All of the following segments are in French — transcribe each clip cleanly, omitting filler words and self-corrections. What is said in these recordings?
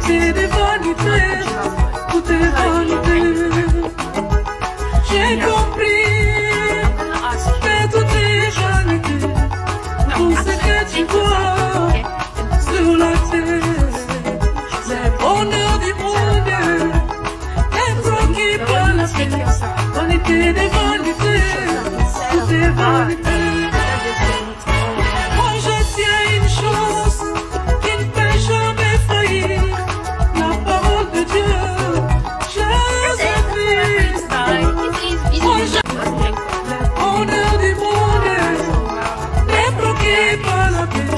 Vanité des vanités, tout est vanité. J'ai compris que tout est vanité. Tout ce que tu vois sur la terre, c'est le bonheur du monde. Être qui par la paix, vanité des vanités, tout est vanité. Moi je tiens une chose qui ne peut jamais faillir, la parole de Dieu, Jésus-Christ. Moi le bonheur du monde est bloqué par la paix,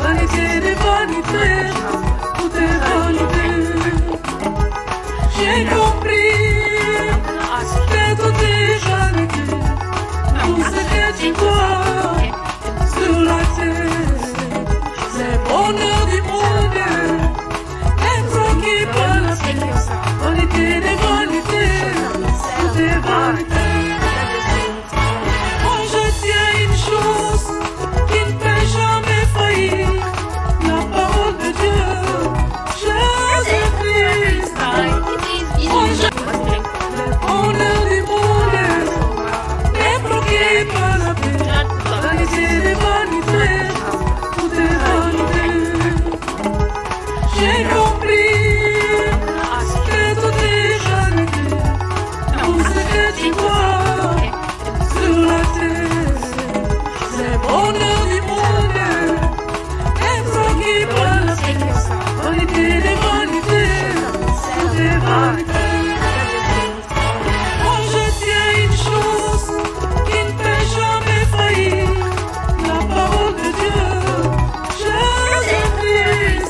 vanité des vanités, tout est vanité. J'ai compris que tout est vanité, tout ce que tu vois sur la terre, c'est le bonheur du monde, être qui par la paix, vanité des vanités, tout est vanité. Moi je tiens une chose qui ne peut jamais faillir, la parole de Dieu, Jésus-Christ. Moi le bonheur du monde est bloqué par la paix, vanité des vanités, tout est vanité. J'ai compris que tout est vanité, tout ce que tu vois sur la terre, c'est le bonheur du monde, être qui par la paix, vanité des vanités, tout est vanité. Moi je tiens une chose qui ne peut jamais faillir, la parole de Dieu, Jésus-Christ.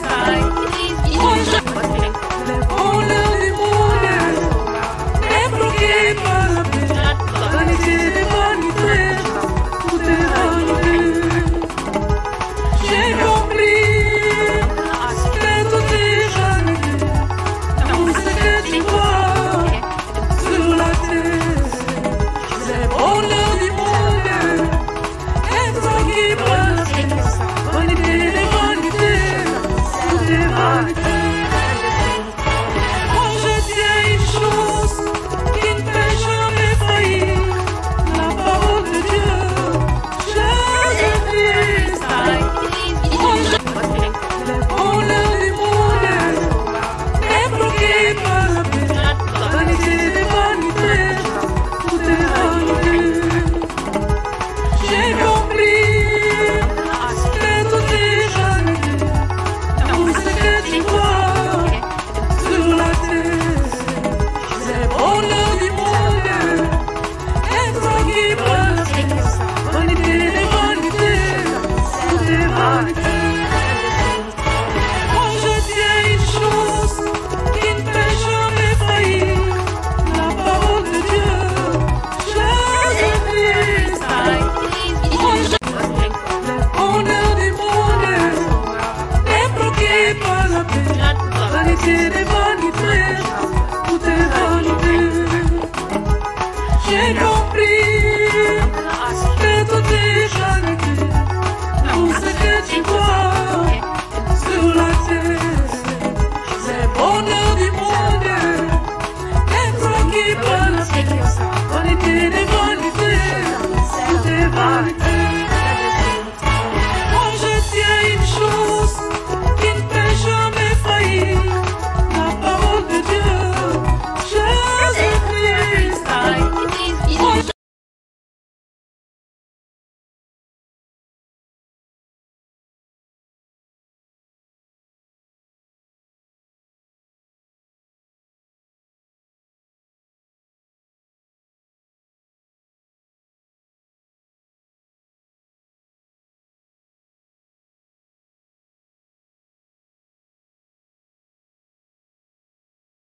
Moi le bonheur du monde est bloqué par la paix, vanité des vanités, tout est vanité. J'ai compris que tout est vanité, tout ce que tu vois sur la terre, c'est le bonheur du monde, être qui par la paix, vanité des vanités, tout est vanité. Moi je tiens une chose qui ne peut jamais faillir, la parole de Dieu, Jésus-Christ. Moi le bonheur du monde est bloqué par la paix, vanité des vanités, tout est vanité. J'ai compris que tout est vanité, tout ce que tu vois sur la terre, c'est le bonheur du monde, être qui par la paix, vanité des vanités, tout est vanité. Moi je tiens une chose qui ne peut jamais faillir, la parole de Dieu, Jésus-Christ. Moi le bonheur du monde est bloqué par la paix, vanité des vanités,